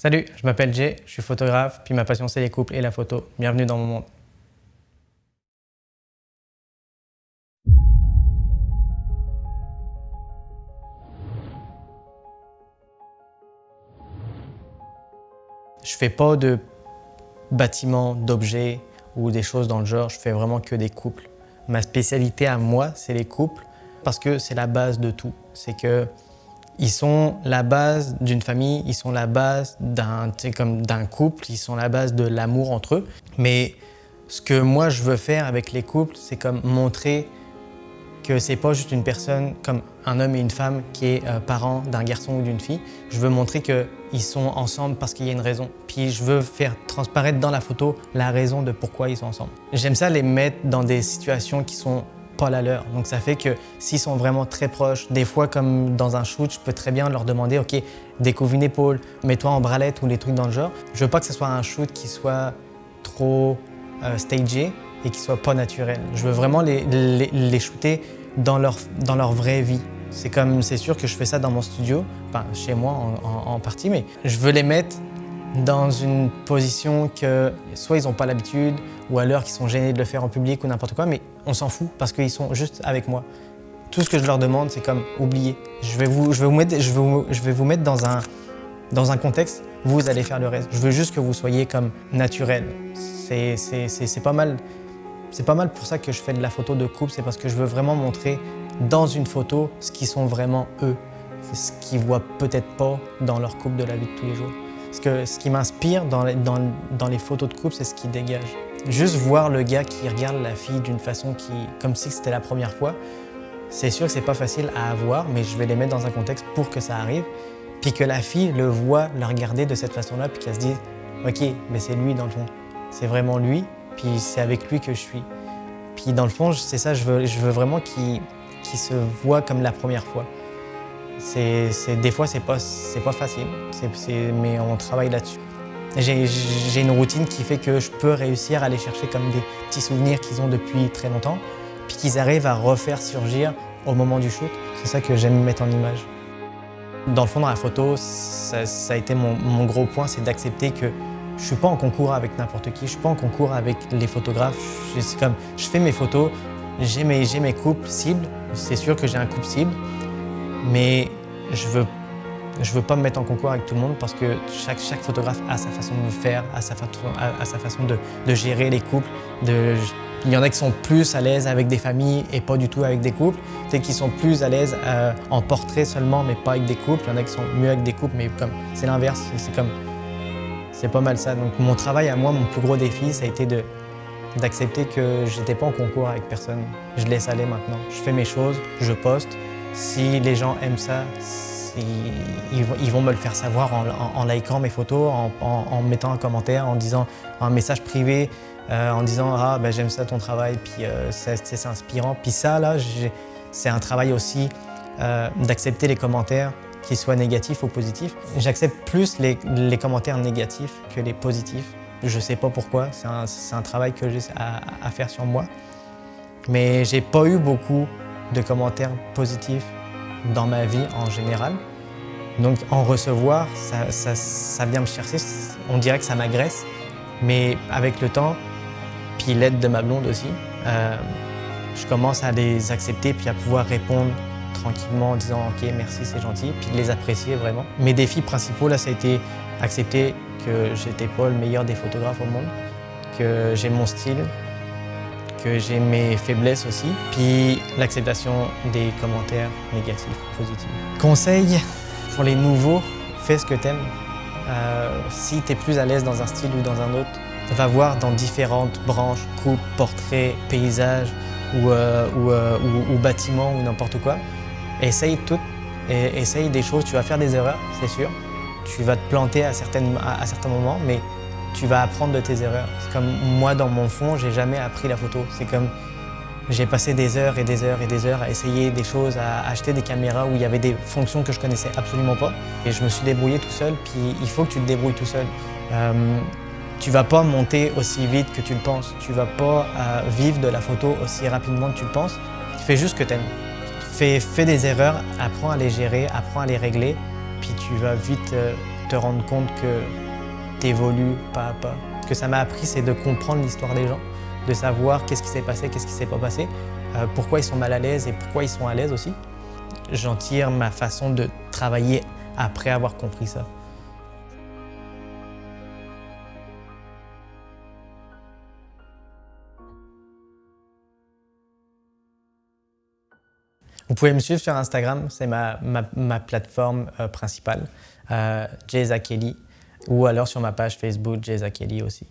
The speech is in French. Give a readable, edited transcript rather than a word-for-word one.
Salut, je m'appelle Jay, je suis photographe, puis ma passion c'est les couples et la photo. Bienvenue dans mon monde. Je fais pas de bâtiments, d'objets ou des choses dans le genre, je fais vraiment que des couples. Ma spécialité à moi, c'est les couples parce que c'est la base de tout. C'est que ils sont la base d'une famille, ils sont la base d'un couple, ils sont la base de l'amour entre eux. Mais ce que moi je veux faire avec les couples, c'est comme montrer que c'est pas juste une personne comme un homme et une femme qui est parent d'un garçon ou d'une fille. Je veux montrer qu'ils sont ensemble parce qu'il y a une raison. Puis je veux faire transparaître dans la photo la raison de pourquoi ils sont ensemble. J'aime ça les mettre dans des situations qui sont pas la leur. Donc ça fait que s'ils sont vraiment très proches, des fois comme dans un shoot, je peux très bien leur demander « Ok, découvre une épaule, mets-toi en bralette » ou des trucs dans le genre. Je veux pas que ce soit un shoot qui soit trop stagé et qui soit pas naturel. Je veux vraiment les shooter dans leur vraie vie. C'est sûr que je fais ça dans mon studio, enfin chez moi en partie, mais je veux les mettre dans une position que soit ils n'ont pas l'habitude ou alors qu'ils sont gênés de le faire en public ou n'importe quoi, mais on s'en fout parce qu'ils sont juste avec moi. Tout ce que je leur demande, c'est comme oublier. Je vais vous mettre dans un contexte, vous allez faire le reste. Je veux juste que vous soyez comme naturel. C'est pas mal. C'est pas mal pour ça que je fais de la photo de couple, c'est parce que je veux vraiment montrer dans une photo ce qu'ils sont vraiment eux. C'est ce qu'ils voient peut-être pas dans leur couple de la vie de tous les jours. Parce que ce qui m'inspire dans les photos de couple, c'est ce qui dégage. Juste voir le gars qui regarde la fille d'une façon comme si c'était la première fois, c'est sûr que c'est pas facile à avoir, mais je vais les mettre dans un contexte pour que ça arrive. Puis que la fille le voit, le regarder de cette façon-là, puis qu'elle se dise « Ok, mais c'est lui dans le fond. C'est vraiment lui. » Puis c'est avec lui que je suis. Puis dans le fond, c'est ça, je veux vraiment qu'il se voit comme la première fois. Des fois, c'est pas facile, mais on travaille là-dessus. J'ai une routine qui fait que je peux réussir à aller chercher comme des petits souvenirs qu'ils ont depuis très longtemps, puis qu'ils arrivent à refaire surgir au moment du shoot. C'est ça que j'aime mettre en image. Dans le fond, dans la photo, ça a été mon gros point, c'est d'accepter que je suis pas en concours avec n'importe qui, je suis pas en concours avec les photographes. Je fais mes photos, j'ai mes couples cibles. C'est sûr que j'ai un couple cible, mais je veux pas me mettre en concours avec tout le monde parce que chaque photographe a sa façon de faire, a sa façon de gérer les couples. Il y en a qui sont plus à l'aise avec des familles et pas du tout avec des couples. Peut-être qu'ils sont plus à l'aise en portrait seulement, mais pas avec des couples. Il y en a qui sont mieux avec des couples, mais c'est l'inverse. C'est pas mal ça. Donc mon travail à moi, mon plus gros défi, ça a été d'accepter que j'étais pas en concours avec personne. Je laisse aller maintenant. Je fais mes choses, je poste. Si les gens aiment ça, ils vont me le faire savoir en likant mes photos, en mettant un commentaire, en disant un message privé, en disant « Ah, ben, j'aime ça ton travail », puis c'est inspirant. Puis ça, là, c'est un travail aussi d'accepter les commentaires, qu'ils soient négatifs ou positifs. J'accepte plus les commentaires négatifs que les positifs. Je sais pas pourquoi, c'est un travail que j'ai à faire sur moi. Mais j'ai pas eu beaucoup de commentaires positifs dans ma vie en général. Donc en recevoir, ça vient me chercher. On dirait que ça m'agresse. Mais avec le temps, puis l'aide de ma blonde aussi, je commence à les accepter puis à pouvoir répondre tranquillement en disant « Ok, merci, c'est gentil », puis de les apprécier vraiment. Mes défis principaux, là, ça a été accepter que j'étais pas le meilleur des photographes au monde, que j'ai mon style, que j'ai mes faiblesses aussi, puis l'acceptation des commentaires négatifs, positifs. Conseil pour les nouveaux, fais ce que t'aimes. Si t'es plus à l'aise dans un style ou dans un autre, va voir dans différentes branches, coupes, portraits, paysages ou bâtiments ou n'importe quoi. Essaye tout, essaye des choses, tu vas faire des erreurs, c'est sûr. Tu vas te planter à certains moments, mais tu vas apprendre de tes erreurs. C'est comme moi, dans mon fond, j'ai jamais appris la photo. C'est comme j'ai passé des heures et des heures et des heures à essayer des choses, à acheter des caméras où il y avait des fonctions que je connaissais absolument pas. Et je me suis débrouillé tout seul, puis il faut que tu te débrouilles tout seul. Tu vas pas monter aussi vite que tu le penses. Tu vas pas vivre de la photo aussi rapidement que tu le penses. Fais juste ce que t'aimes. Fais des erreurs, apprends à les gérer, apprends à les régler, puis tu vas vite te rendre compte que tu évolues pas à pas. Ce que ça m'a appris, c'est de comprendre l'histoire des gens, de savoir qu'est-ce qui s'est passé, qu'est-ce qui s'est pas passé, pourquoi ils sont mal à l'aise et pourquoi ils sont à l'aise aussi. J'en tire ma façon de travailler après avoir compris ça. Vous pouvez me suivre sur Instagram, c'est ma plateforme principale, Jay Zakeli, ou alors sur ma page Facebook, Jay Zakeli aussi.